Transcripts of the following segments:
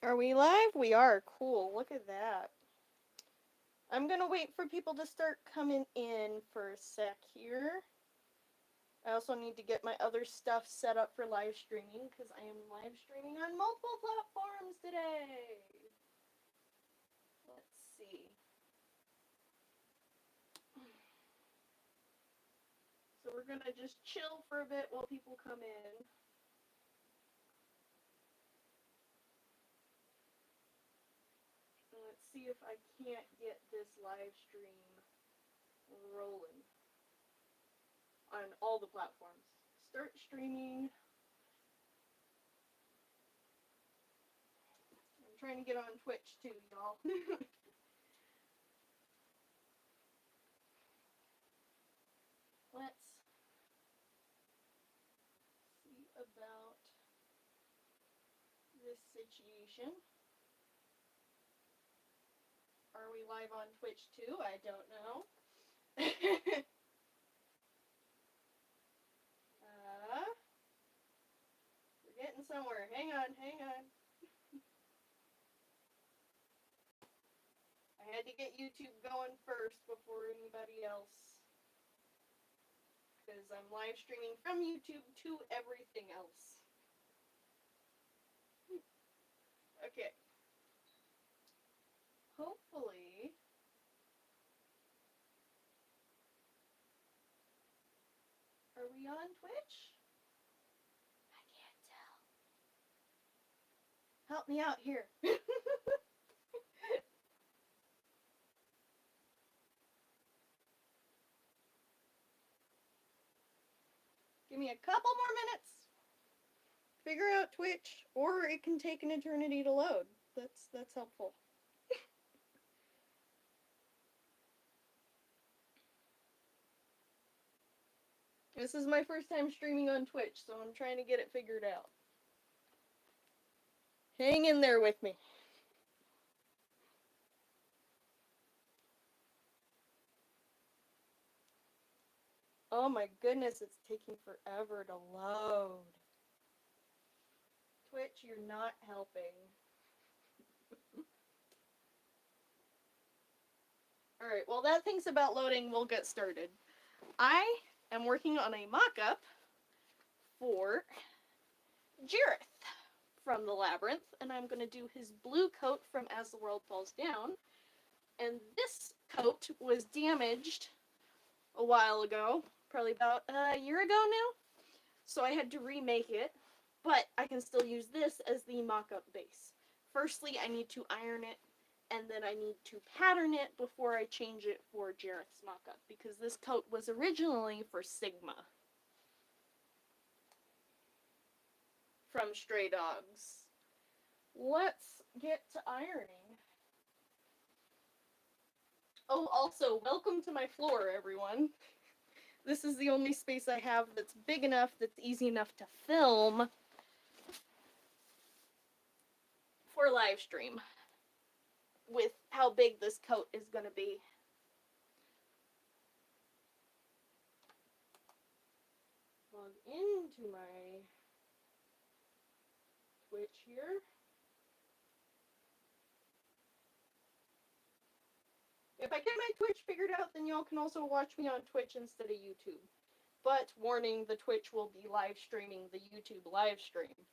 Are we live? We are. Cool. Look at that. I'm gonna wait for people to start coming in for a sec here. I also need to get my other stuff set up for live streaming because I am live streaming on multiple platforms today. Let's see. So we're gonna just chill for a bit while people come in. Let's see if I can't get this live stream rolling on all the platforms. Start streaming. I'm trying to get on Twitch too, y'all. Let's see about this situation. Are we live on Twitch too? I don't know. We're getting somewhere. Hang on. I had to get YouTube going first before anybody else. Because I'm live streaming from YouTube to everything else. Okay. Hopefully. Are we on Twitch? I can't tell. Help me out here. Give me a couple more minutes. Figure out Twitch, or it can take an eternity to load. That's helpful. This is my first time streaming on Twitch, so I'm trying to get it figured out. Hang in there with me. Oh my goodness, it's taking forever to load. Twitch, you're not helping. Alright, while that thing's about loading, we'll get started. I am working on a mock-up for Jareth from the Labyrinth, and I'm going to do his blue coat from As the World Falls Down. And this coat was damaged a while ago, probably about a year ago now, so I had to remake it, but I can still use this as the mock-up base. Firstly, I need to iron it, and then I need to pattern it before I change it for Jareth's mock-up, because this coat was originally for Sigma from Stray Dogs. Let's get to ironing. Oh, also, welcome to my floor, everyone. This is the only space I have that's big enough, that's easy enough to film for live stream with how big this coat is going to be. Log into my Twitch here. If I get my Twitch figured out, then y'all can also watch me on Twitch instead of YouTube. But warning, the Twitch will be live streaming the YouTube live stream.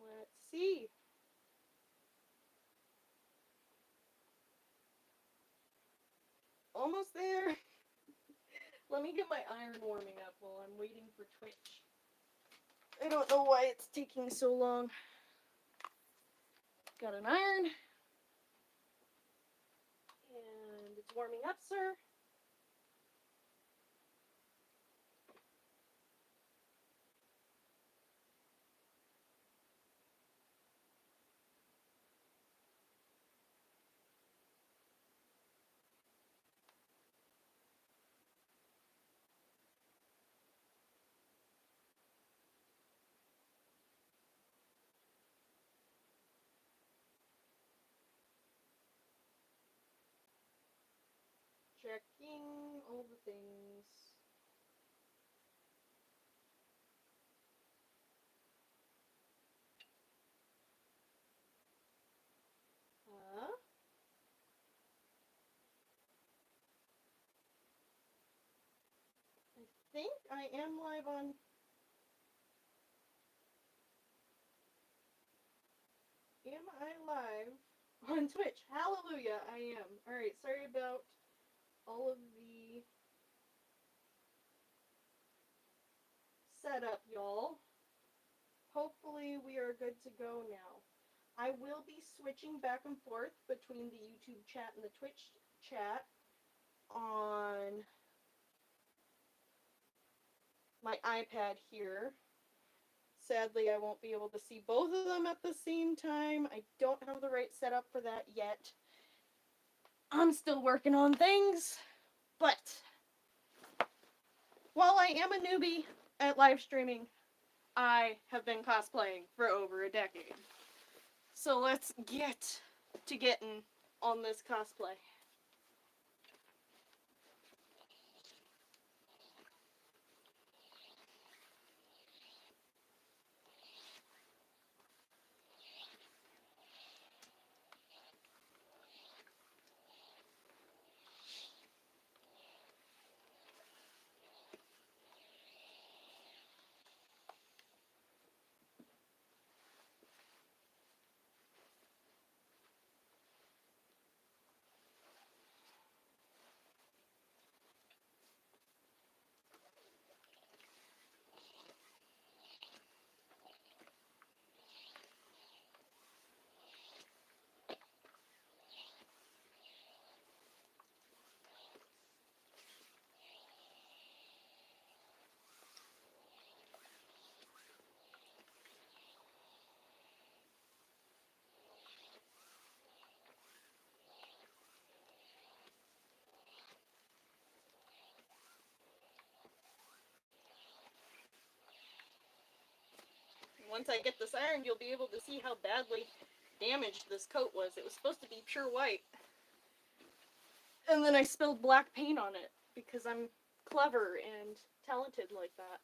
Let's see. Almost there. Let me get my iron warming up while I'm waiting for Twitch. I don't know why it's taking so long. Got an iron. And it's warming up, sir. checking all the things. I think I am live on... Am I live on Twitch? Hallelujah, I am. Alright, sorry about all of the setup, y'all. Hopefully we are good to go now. I will be switching back and forth between the YouTube chat and the Twitch chat on my iPad here. Sadly, I won't be able to see both of them at the same time. I don't have the right setup for that yet. I'm still working on things, but while I am a newbie at live streaming, I have been cosplaying for over a decade. So let's get to getting on this cosplay. Once I get this ironed, you'll be able to see how badly damaged this coat was. It was supposed to be pure white. And then I spilled black paint on it because I'm clever and talented like that.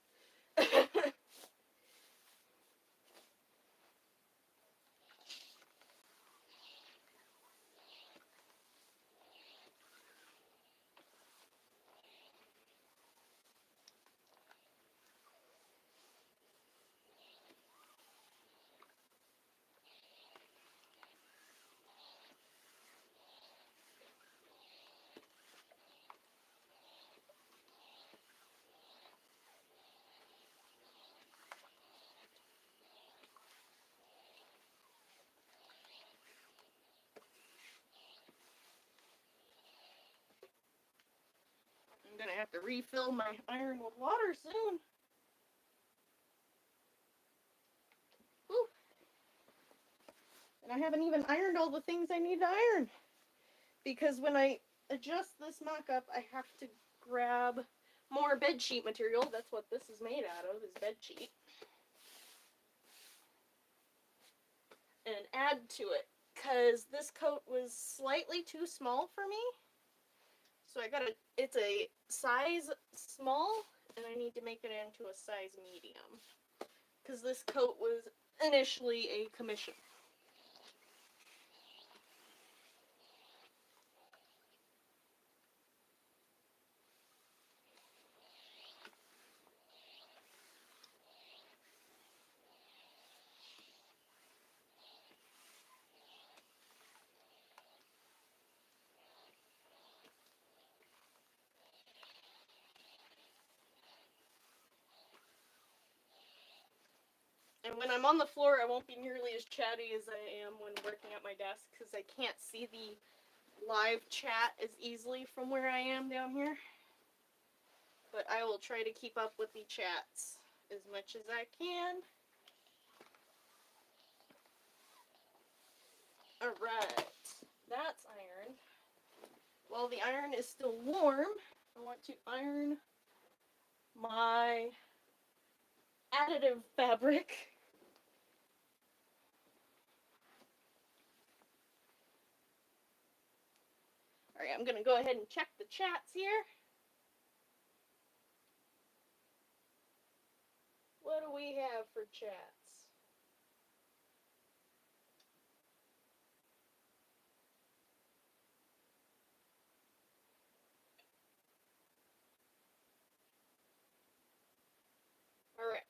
I'm gonna have to refill my iron with water soon. Whew. And I haven't even ironed all the things I need to iron. Because when I adjust this mock-up, I have to grab more bedsheet material. That's what this is made out of, is bedsheet. And add to it. Because this coat was slightly too small for me. So it's a size small, and I need to make it into a size medium. Because this coat was initially a commission. And when I'm on the floor, I won't be nearly as chatty as I am when working at my desk, because I can't see the live chat as easily from where I am down here. But I will try to keep up with the chats as much as I can. Alright, that's ironed. While the iron is still warm, I want to iron my additive fabric. Alright, I'm going to go ahead and check the chats here. What do we have for chats? All right.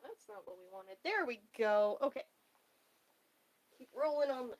That's not what we wanted. There we go. Okay. Keep rolling on this.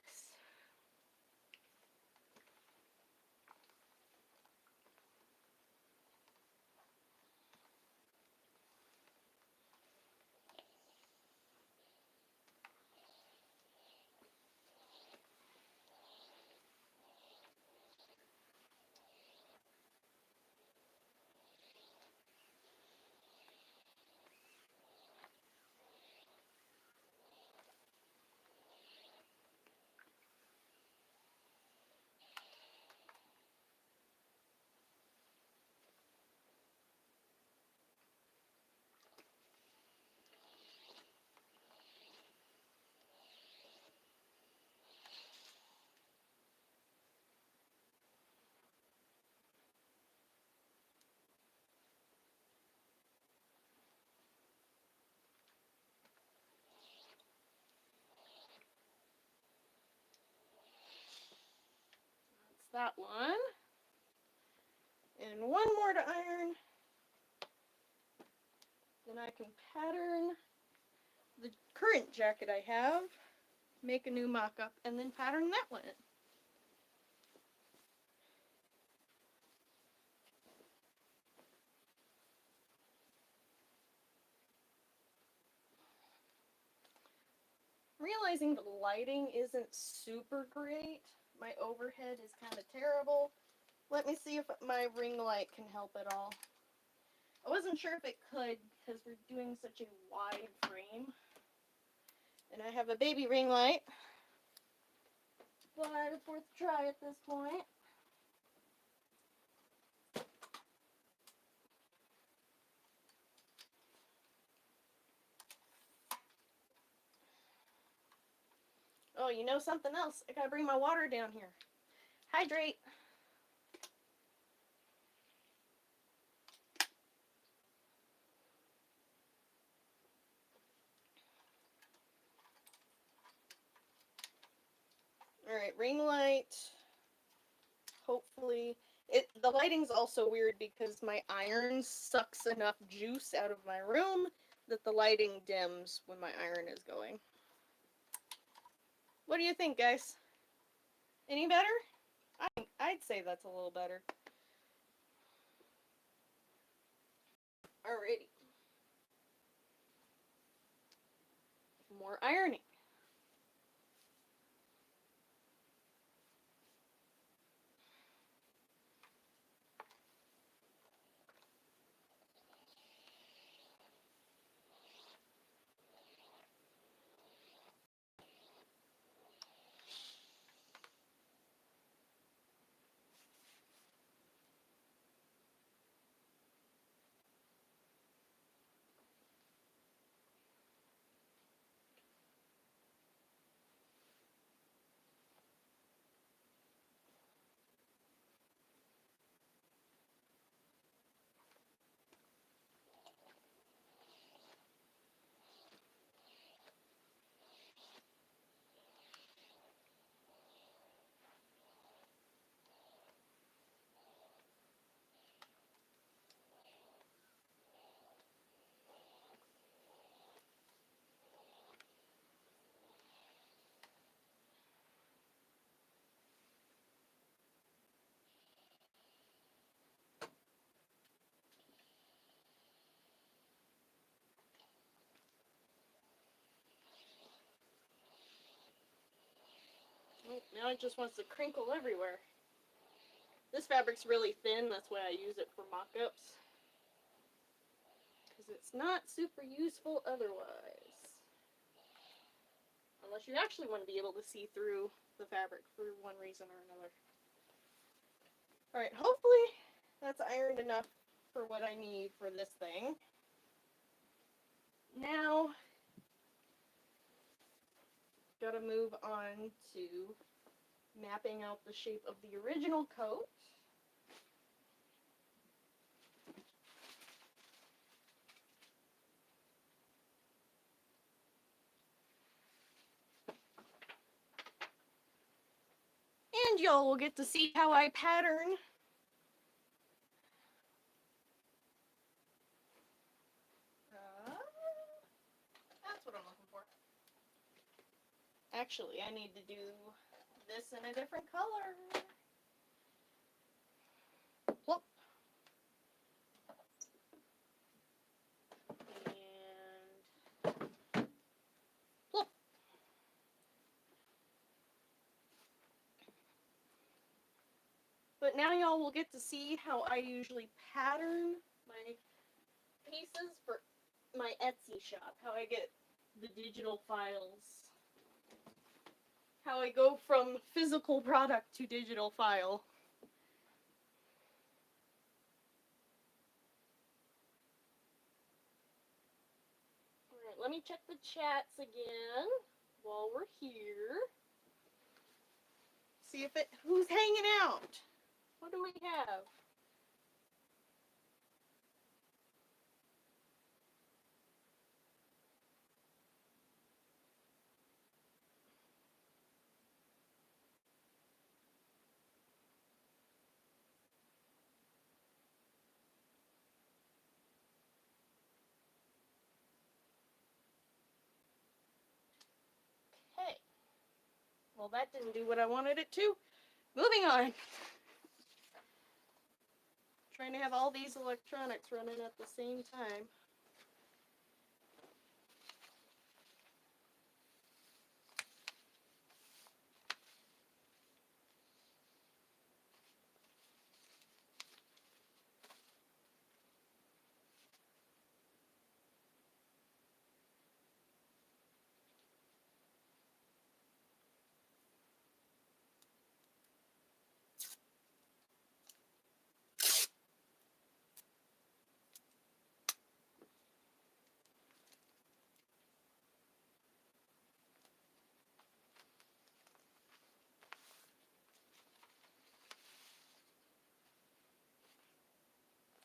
That's that one. And one more to iron. Then I can pattern the current jacket I have, make a new mock-up, and then pattern that one. Realizing the lighting isn't super great. My overhead is kind of terrible. Let me see if my ring light can help at all. I wasn't sure if it could because we're doing such a wide frame. And I have a baby ring light. But it's worth a try at this point. Oh, you know something else? I gotta bring my water down here. Hydrate. Alright, ring light. Hopefully. The lighting's also weird because my iron sucks enough juice out of my room that the lighting dims when my iron is going. What do you think, guys? Any better? I'd say that's a little better. Alrighty. More ironing. Oh, now it just wants to crinkle everywhere. This fabric's really thin, that's why I use it for mock-ups. Because it's not super useful otherwise. Unless you actually want to be able to see through the fabric for one reason or another. Alright, hopefully that's ironed enough for what I need for this thing. Now, gotta move on to mapping out the shape of the original coat. And y'all will get to see how I pattern that's what I'm looking for. Actually, I need to do this in a different color. Plop. And plop. But now y'all will get to see how I usually pattern my pieces for my Etsy shop. How I get the digital files. How I go from physical product to digital file. Alright, let me check the chats again while we're here. See if who's hanging out. What do we have? Hey. Well, that didn't do what I wanted it to. Moving on. Trying to have all these electronics running at the same time.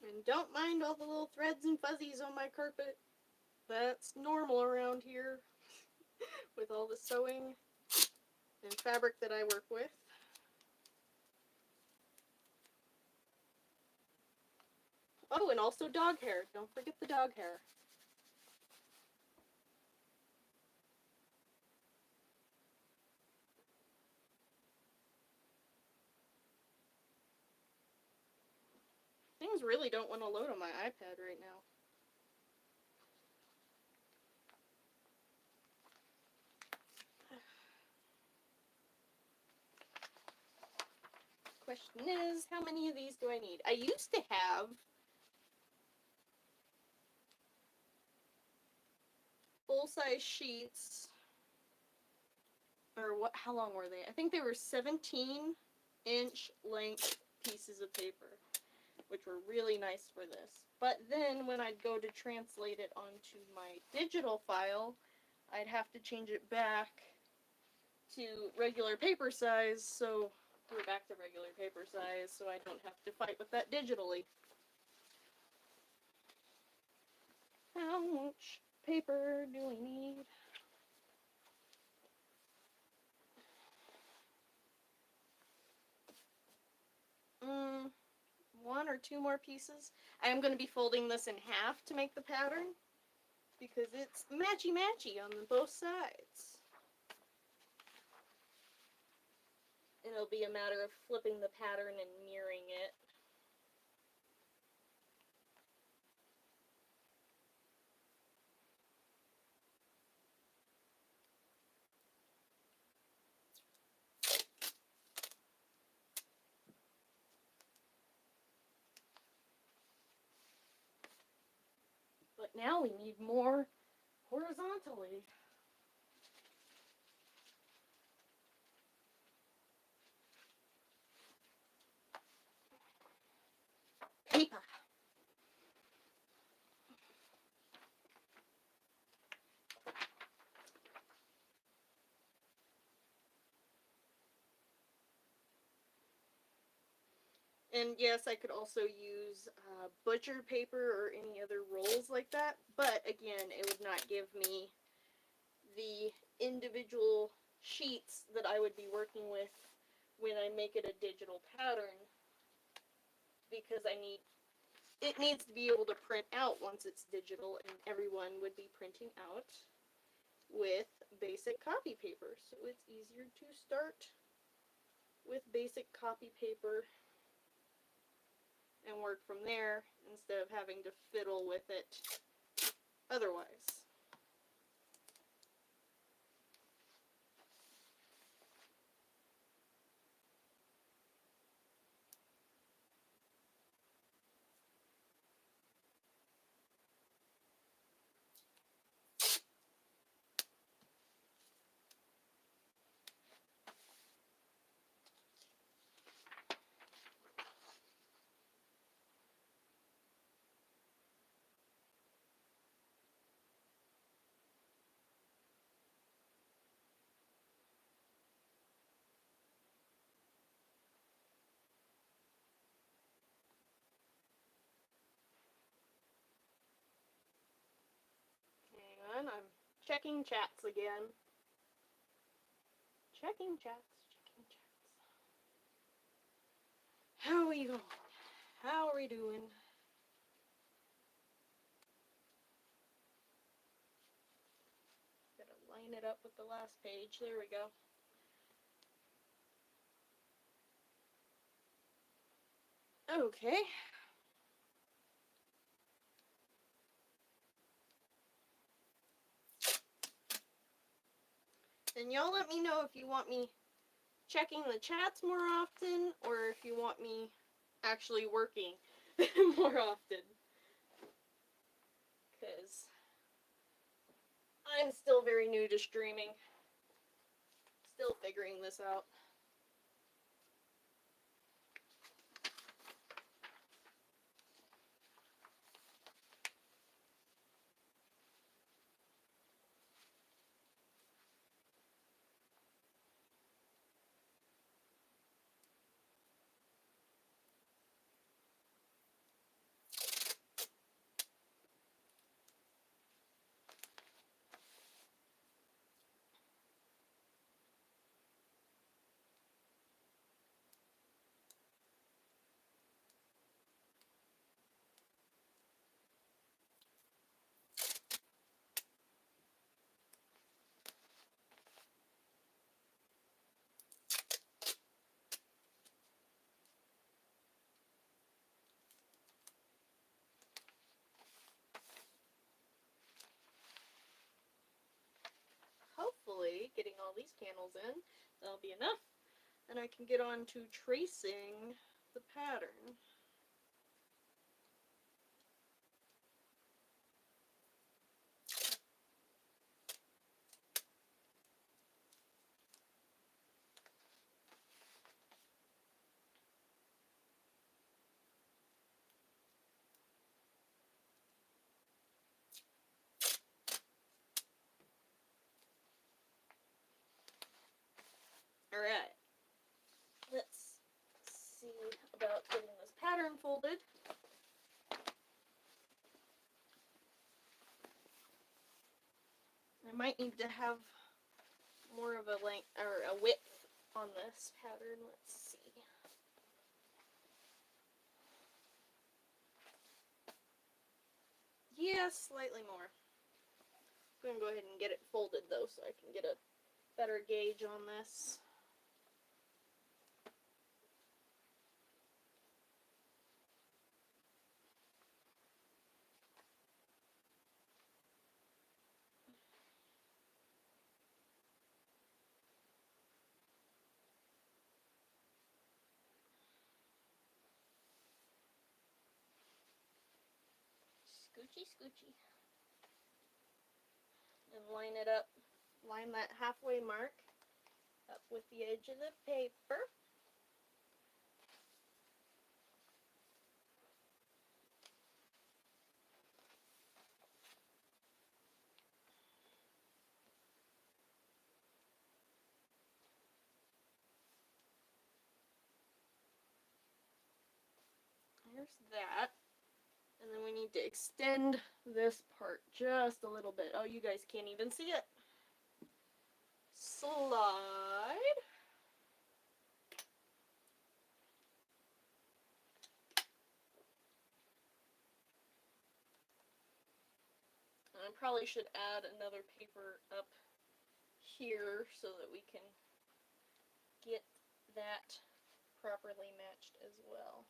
And don't mind all the little threads and fuzzies on my carpet. That's normal around here with all the sewing and fabric that I work with. Oh, and also dog hair. Don't forget the dog hair. Things really don't want to load on my iPad right now. Question is, how many of these do I need? I used to have full-size sheets. Or what? How long were they? I think they were 17-inch length pieces of paper, which were really nice for this. But then when I'd go to translate it onto my digital file, I'd have to change it back to regular paper size, so we're back to regular paper size, so I don't have to fight with that digitally. How much paper do we need? One or two more pieces. I am going to be folding this in half to make the pattern because it's matchy-matchy on both sides. And it'll be a matter of flipping the pattern and mirroring it. But now we need more horizontally. Paper. And yes, I could also use butcher paper or any other rolls like that, but again, it would not give me the individual sheets that I would be working with when I make it a digital pattern, because it needs to be able to print out once it's digital, and everyone would be printing out with basic copy paper. So it's easier to start with basic copy paper and work from there instead of having to fiddle with it otherwise. Hang on, I'm checking chats again. Checking chats. How are we going? How are we doing? Gotta line it up with the last page. There we go. Okay. And y'all let me know if you want me checking the chats more often, or if you want me actually working more often. Because I'm still very new to streaming. Still figuring this out. Hopefully, getting all these panels in, that'll be enough. And I can get on to tracing the pattern. Alright. Let's see about getting this pattern folded. I might need to have more of a length or a width on this pattern. Let's see. Yeah, slightly more. I'm gonna go ahead and get it folded though, so I can get a better gauge on this. Scoochy, scoochy. And line it up. Line that halfway mark up with the edge of the paper. there's that. And then we need to extend this part just a little bit. Oh, you guys can't even see it. Slide. And I probably should add another paper up here so that we can get that properly matched as well.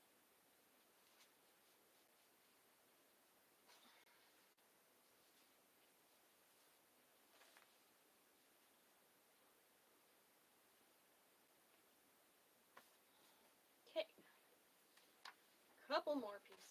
Okay, a couple more pieces.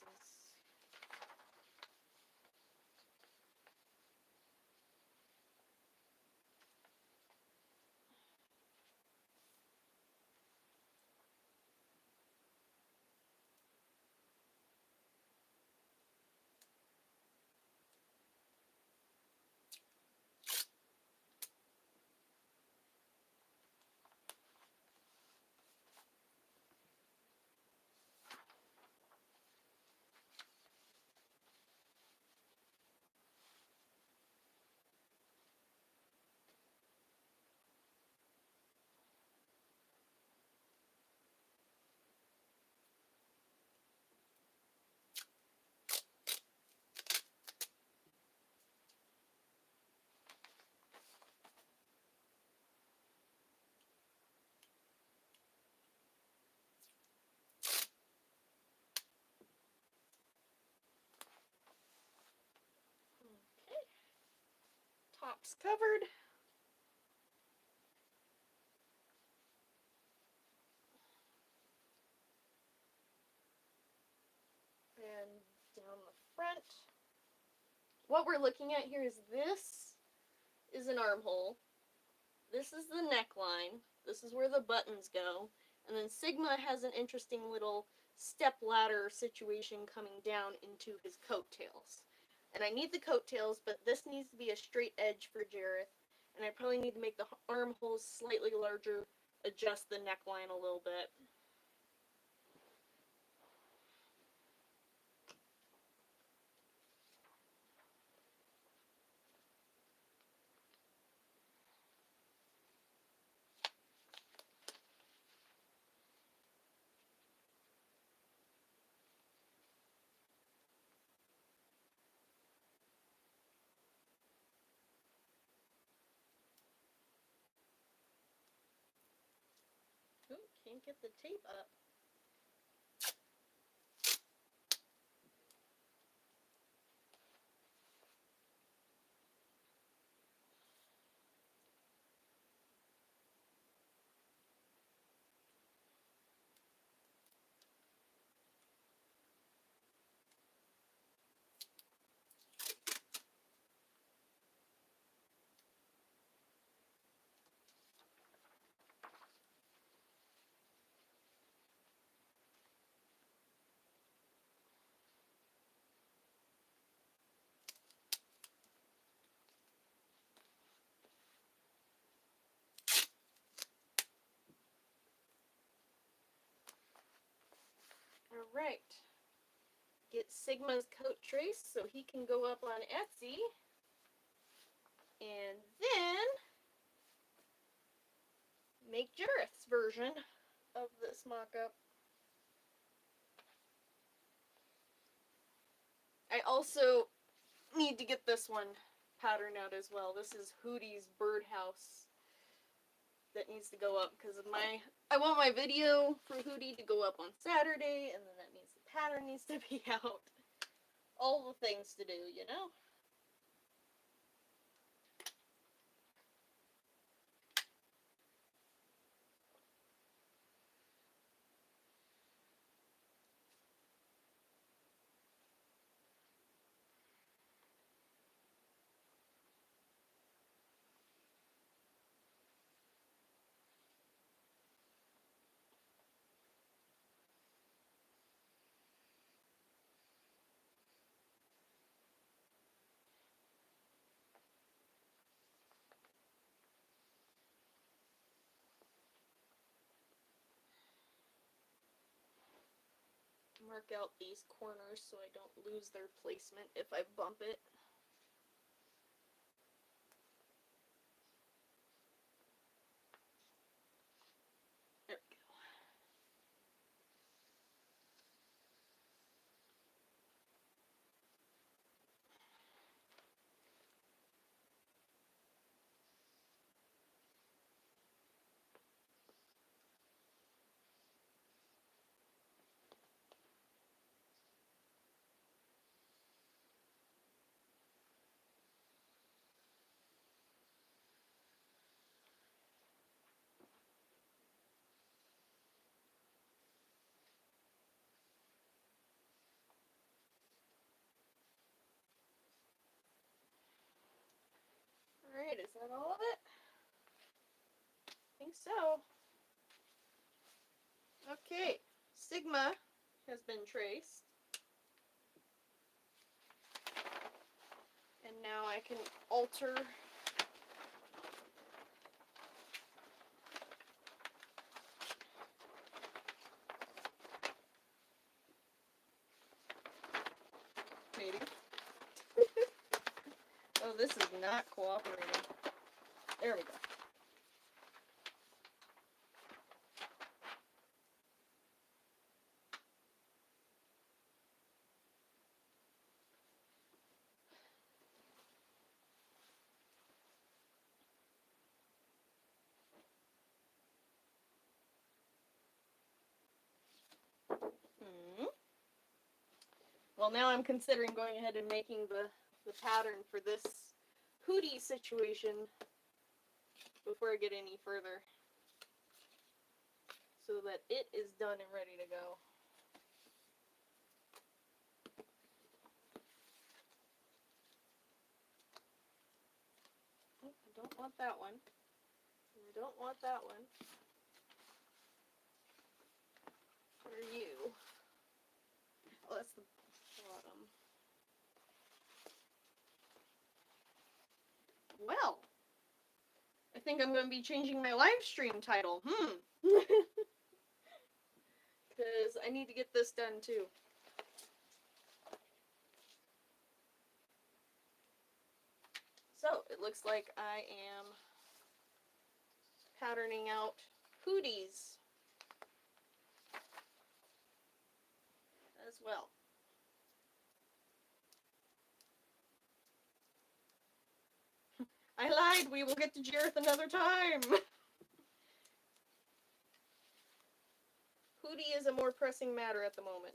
Okay, top's covered. And down the front. What we're looking at here is this is an armhole. This is the neckline. This is where the buttons go. And then Sigma has an interesting little step ladder situation coming down into his coattails. And I need the coattails, but this needs to be a straight edge for Jareth. And I probably need to make the armholes slightly larger, adjust the neckline a little bit. Ooh, can't get the tape up. Alright. Get Sigma's coat trace so he can go up on Etsy. And then make Jareth's version of this mock-up. I also need to get this one pattern out as well. This is Hootie's birdhouse that needs to go up because I want my video for Hootie to go up on Saturday, and then that means the pattern needs to be out. All the things to do, you know? mark out these corners so I don't lose their placement if I bump it. There we go. Alright, is that all of it? I think so. Okay, Sigma has been traced. And now I can alter maybe. Oh, this is not cooperating. There we go. Well, now I'm considering going ahead and making the pattern for this hoodie situation before I get any further, so that it is done and ready to go. Oh, I don't want that one. I don't want that one. What are you? Oh, that's the bottom. Well, I think I'm going to be changing my live stream title. Because I need to get this done too. So, it looks like I am patterning out hoodies as well. I lied, we will get to Jareth another time! Hoodie is a more pressing matter at the moment.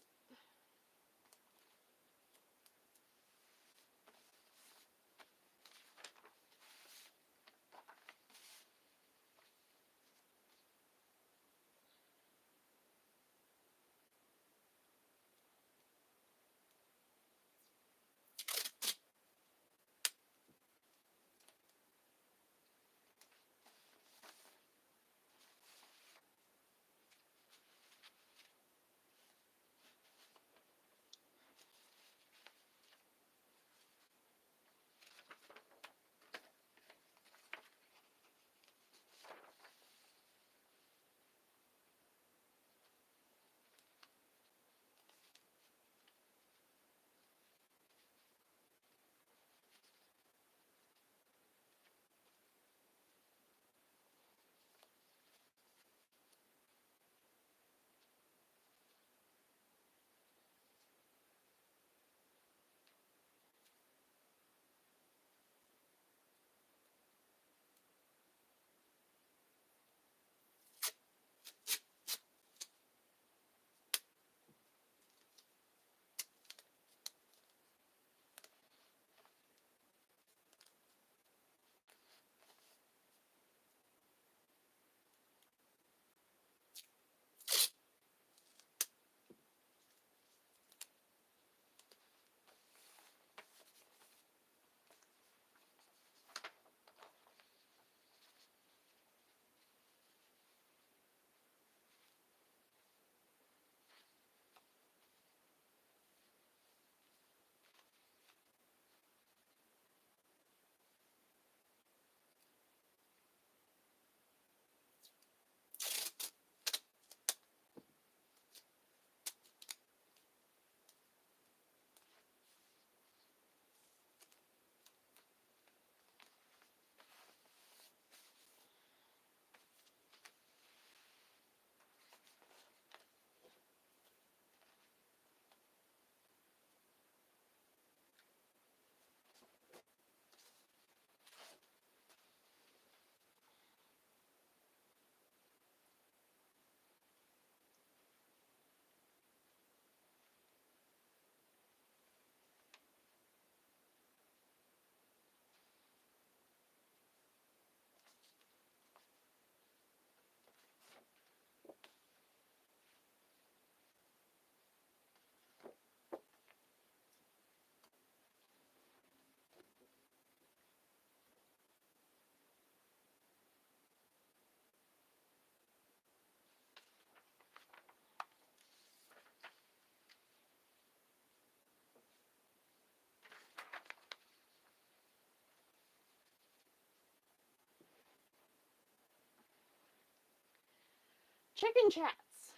chicken chats.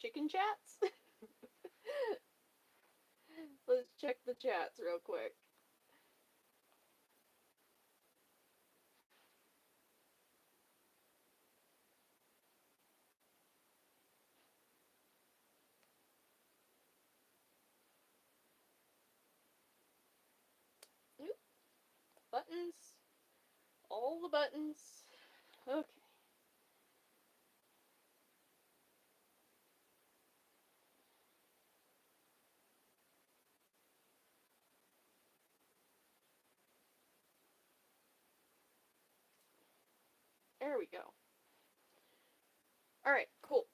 Chicken chats? Let's check the chats real quick. Oop. Buttons. All the buttons. Okay. There we go. Alright, cool.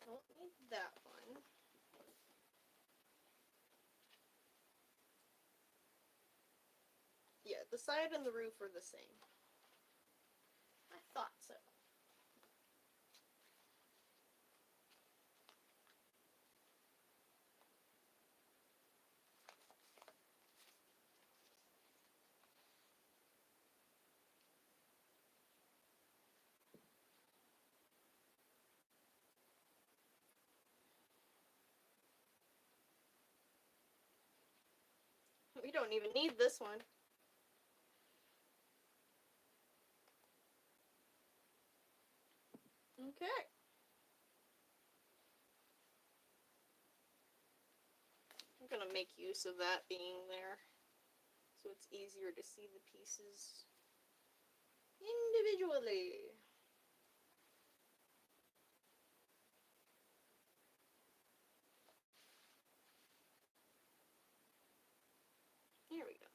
Don't need that one. Yeah, the side and the roof are the same. I thought so. We don't even need this one. Okay. I'm gonna make use of that being there, so it's easier to see the pieces individually. Here we go.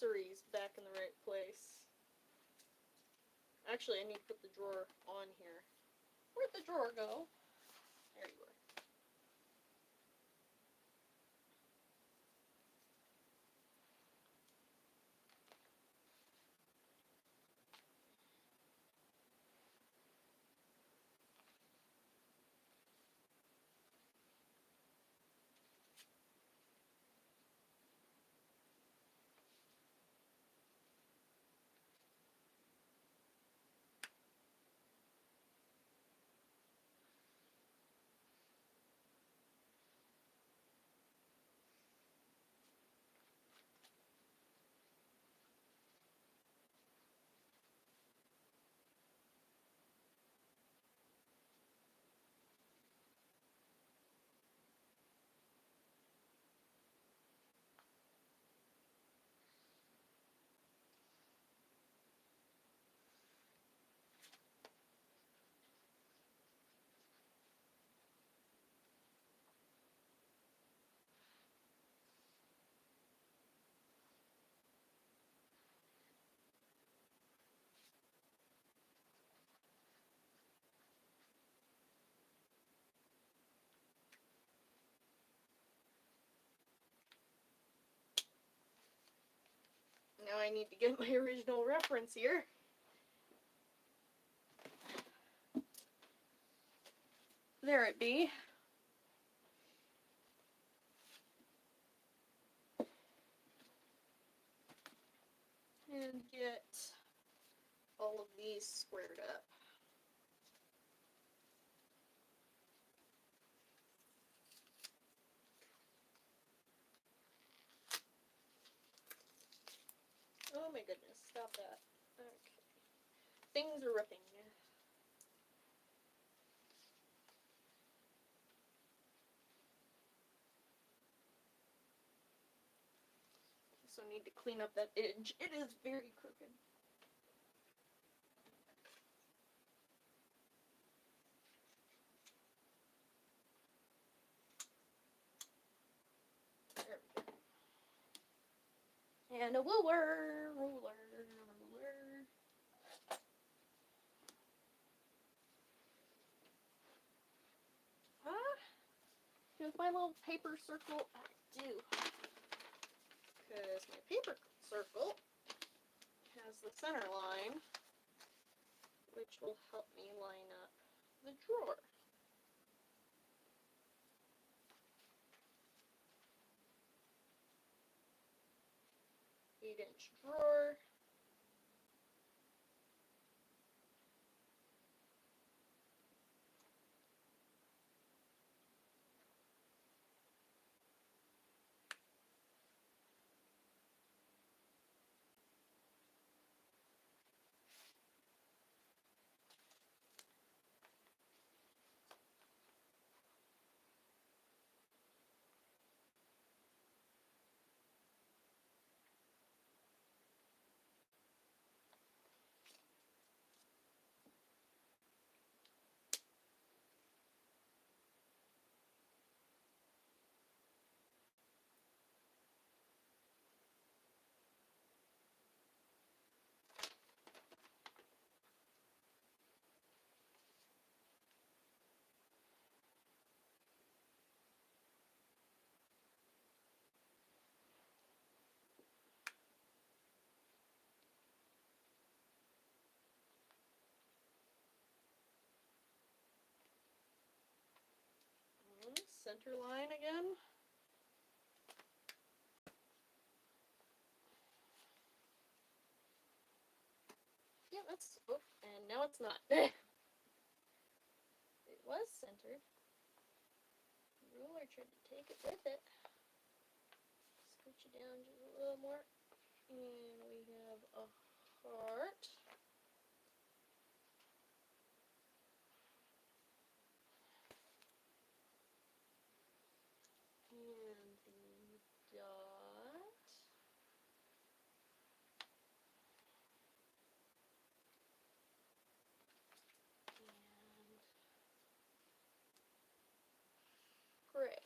accessories back in the right place. Actually, I need to put the drawer on here. Where'd the drawer go? There you are. Now I need to get my original reference here. There it be. And get all of these squared up. Oh my goodness, stop that. Okay. Things are ripping. So I need to clean up that edge. It is very crooked. There we go. And a ruler. Here's my little paper circle. I do. Because my paper circle has the center line, which will help me line up the drawer. 8-inch drawer. Center line again. Yeah, that's. Oh, and now it's not. It was centered. The ruler tried to take it with it. Scooch it down just a little more. And we have a heart. And the dot. And gray.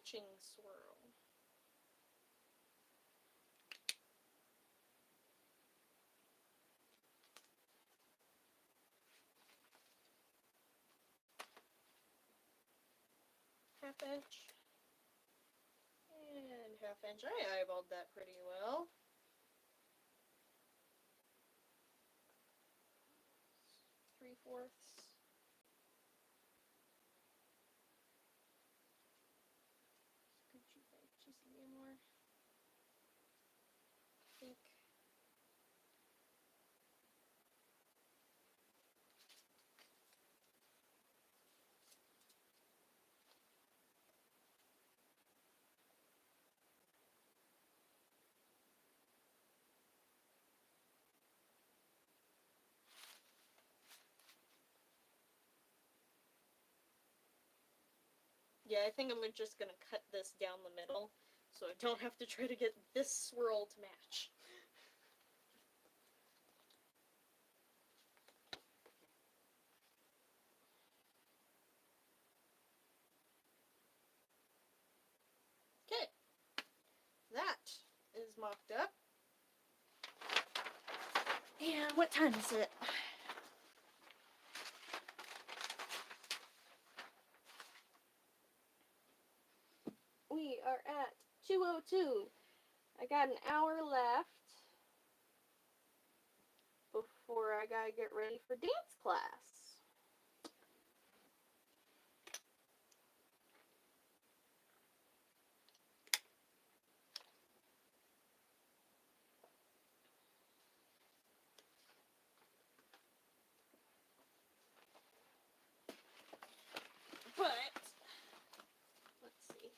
matching swirl. Half-inch and half-inch. I eyeballed that pretty well. 3/4. Could you see me more? I think. Yeah, I think I'm just gonna cut this down the middle so I don't have to try to get this swirl to match. Okay, that is mocked up. And what time is it? We are at 2:02. I got an hour left before I gotta get ready for dance class. But, let's see.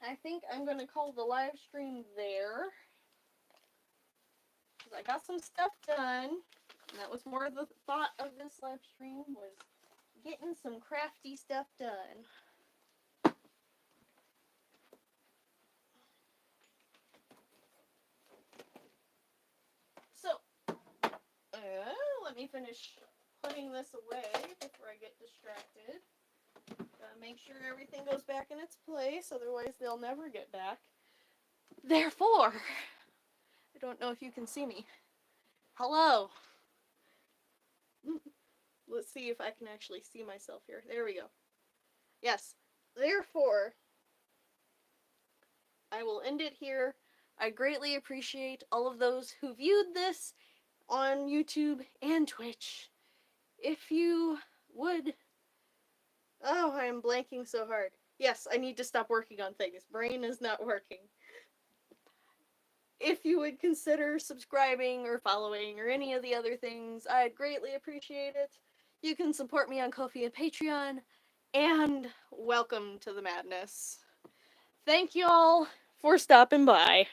I think I'm going to call the live stream there. Because I got some stuff done. And that was more of the thought of this live stream, was getting some crafty stuff done. So, let me finish putting this away before I get distracted. Gotta make sure everything goes back in its place, otherwise they'll never get back. Therefore, I don't know if you can see me. Hello. Let's see if I can actually see myself here. There we go. Yes. Therefore, I will end it here. I greatly appreciate all of those who viewed this on YouTube and Twitch. If you would... Oh, I am blanking so hard. Yes, I need to stop working on things. Brain is not working. If you would consider subscribing or following or any of the other things, I'd greatly appreciate it. You can support me on Ko-fi and Patreon, and welcome to the madness. Thank you all for stopping by.